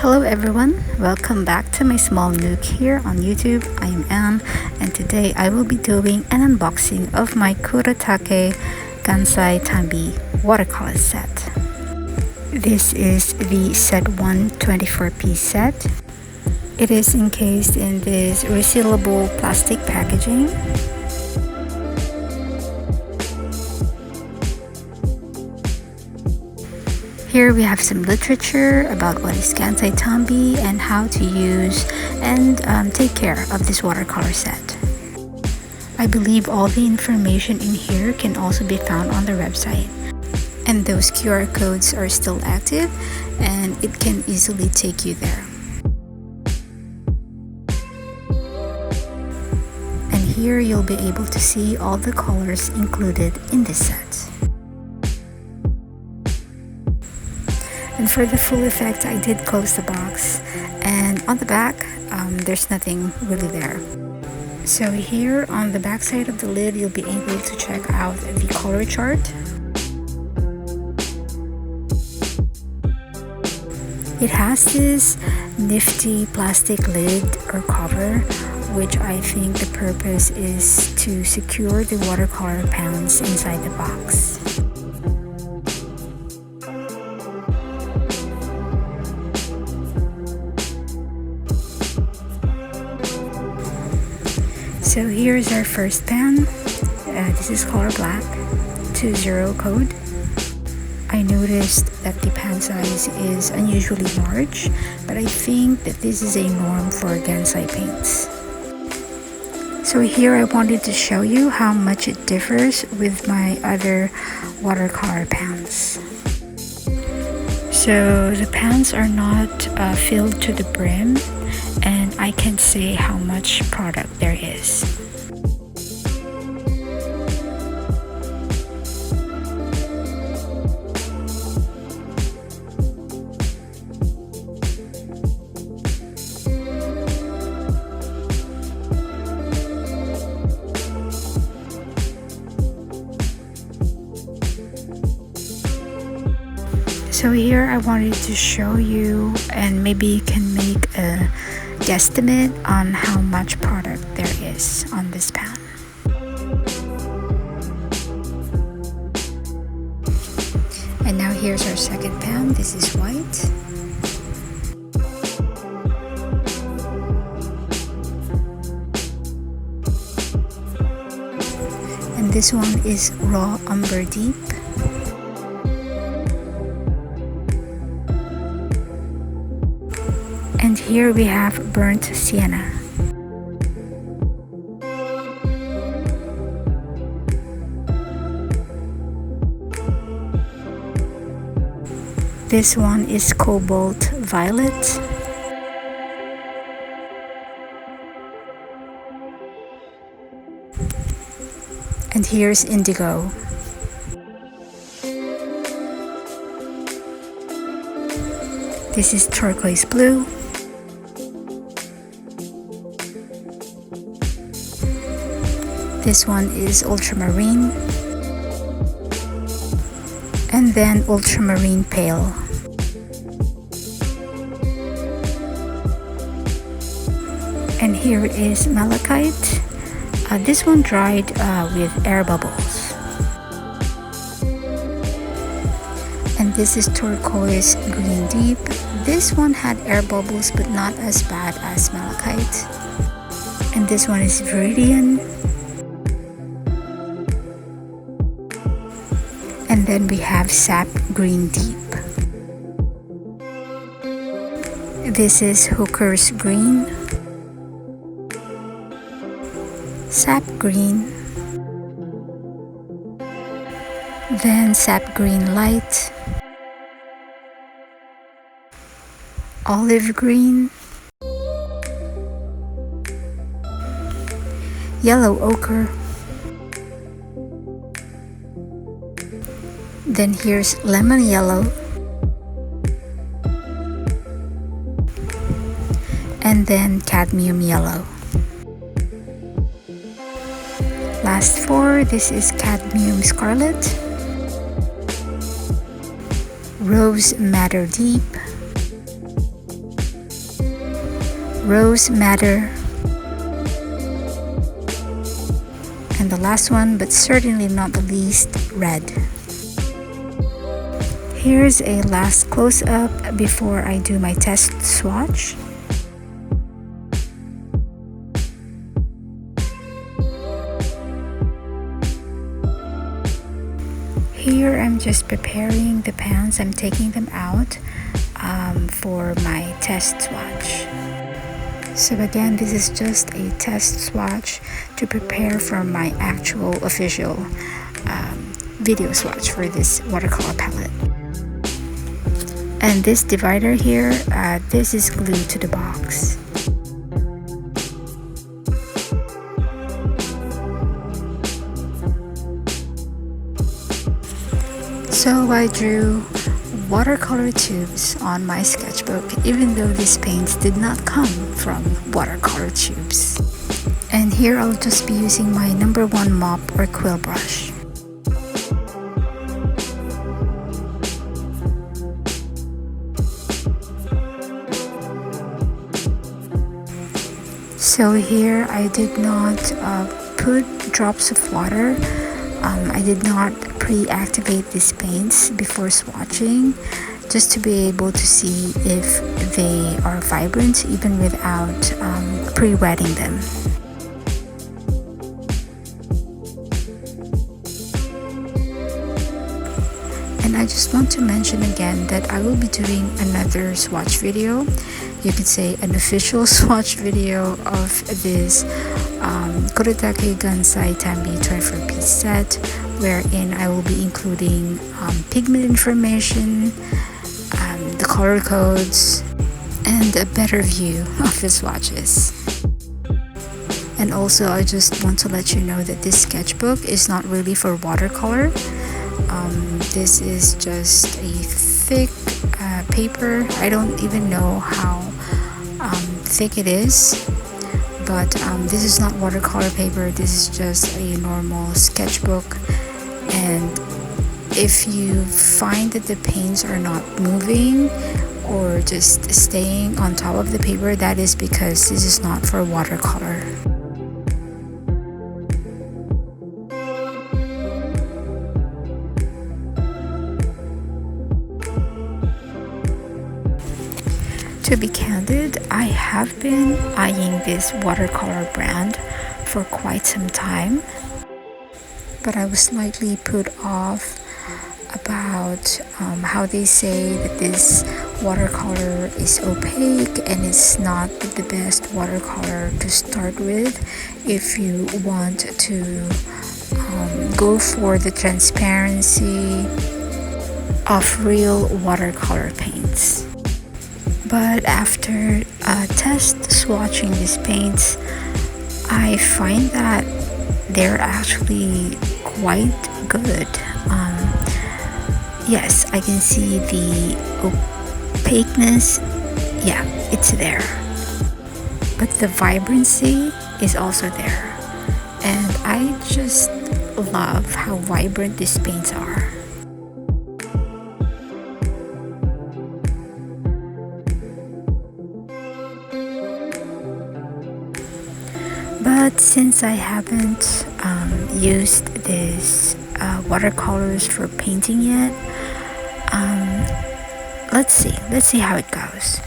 Hello everyone, welcome back to my small Nook here on YouTube. I am Anne and today I will be doing an unboxing of my Kuretake Gansai Tambi Watercolor set. This is the set 1 24-piece set. It is encased in this resealable plastic packaging. Here we have some literature about what is Gansai Tambi and how to use and take care of this watercolor set. I believe all the information in here can also be found on the website. And those QR codes are still active and it can easily take you there. And here you'll be able to see all the colors included in this set. And for the full effect, I did close the box, and on the back there's nothing really there. So here on the back side of the lid you'll be able to check out the color chart. It has this nifty plastic lid or cover, which I think the purpose is to secure the watercolor pans inside the box. So here's our first pan. This is color black, 20 code. I noticed that the pan size is unusually large, but I think that this is a norm for Gansai paints. So here I wanted to show you how much it differs with my other watercolor pans. So the pans are not filled to the brim, and I can say how much product there is. So here I wanted to show you, and maybe you can make a guesstimate on how much product there is on this pan. And now here's our second pan. This is white. And this one is raw umber deep. And here we have burnt sienna. This one is cobalt violet. And here's indigo. This is turquoise blue. This one is ultramarine, and then ultramarine pale. And here is malachite. This one dried with air bubbles. And this is turquoise green deep. This one had air bubbles but not as bad as malachite. And this one is viridian. And then we have sap green deep. This is hooker's green, sap green, then sap green light, olive green, yellow ochre. Then here's lemon yellow, and then cadmium yellow. Last four, this is cadmium scarlet, rose madder deep, rose madder, and the last one, but certainly not the least, red. Here's a last close-up before I do my test swatch. Here I'm just preparing the pans. I'm taking them out for my test swatch. So again, this is just a test swatch to prepare for my actual official video swatch for this watercolor palette. And this divider here, this is glued to the box. So I drew watercolor tubes on my sketchbook, even though these paints did not come from watercolor tubes. And here I'll just be using my number 1 mop or quill brush. So here I did not put drops of water. I did not pre-activate these paints before swatching, just to be able to see if they are vibrant even without pre-wetting them. And I just want to mention again that I will be doing another swatch video. You could say an official swatch video of this Kuretake Gansai Tambi 24-piece set, wherein I will be including pigment information, the color codes, and a better view of the swatches. And also, I just want to let you know that this sketchbook is not really for watercolor. This is just a thick paper. I don't even know how thick it is, but this is not watercolor paper. This is just a normal sketchbook. And if you find that the paints are not moving or just staying on top of the paper, that is because this is not for watercolor. To be candid, I have been eyeing this watercolor brand for quite some time, but I was slightly put off about how they say that this watercolor is opaque and it's not the best watercolor to start with if you want to go for the transparency of real watercolor paints. But after test swatching these paints, I find that they're actually quite good. Yes, I can see the opaqueness. Yeah, it's there. But the vibrancy is also there. And I just love how vibrant these paints are. But since I haven't used this watercolors for painting yet, let's see how it goes.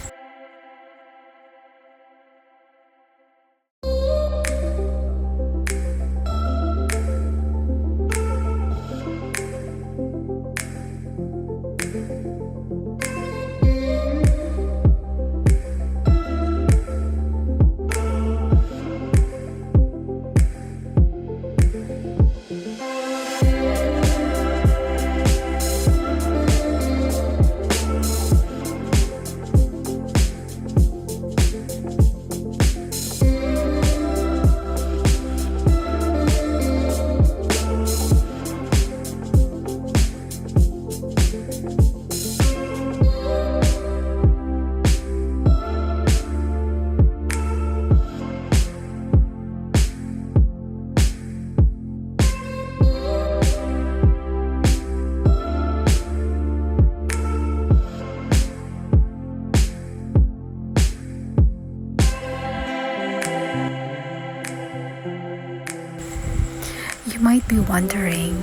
might be wondering,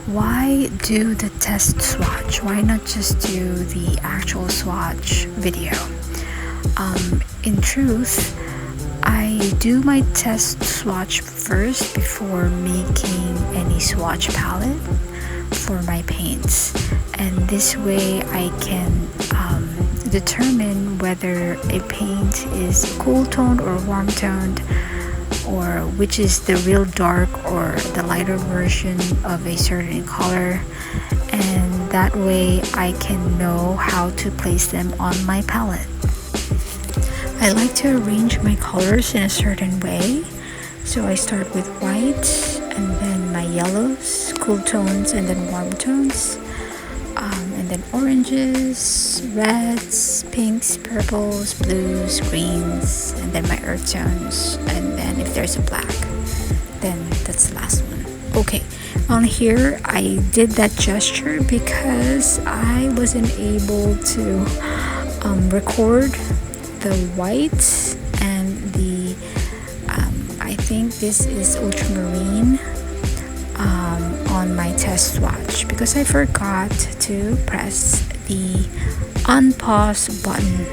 why do the test swatch? Why not just do the actual swatch video? In truth, I do my test swatch first before making any swatch palette for my paints, and this way I can determine whether a paint is cool toned or warm toned, or which is the real dark or the lighter version of a certain color, and that way I can know how to place them on my palette. I like to arrange my colors in a certain way, so I start with white and then my yellows, cool tones, and then warm tones, and then oranges, reds, pinks, purples, blues, greens, and then my earth tones, and then if there's a black, then that's the last one. Okay, on here I did that gesture because I wasn't able to record the white and the I think this is ultramarine on my test swatch because I forgot to press the unpause button.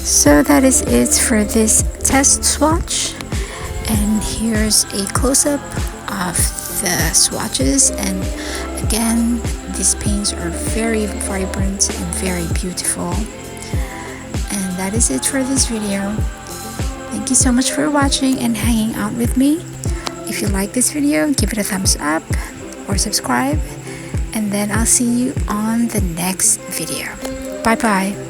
So that is it for this test swatch, and here's a close-up of the swatches. And again, these paints are very vibrant and very beautiful. And that is it for this video. Thank you so much for watching and hanging out with me. If you like this video, give it a thumbs up or subscribe, and then I'll see you on the next video. Bye bye.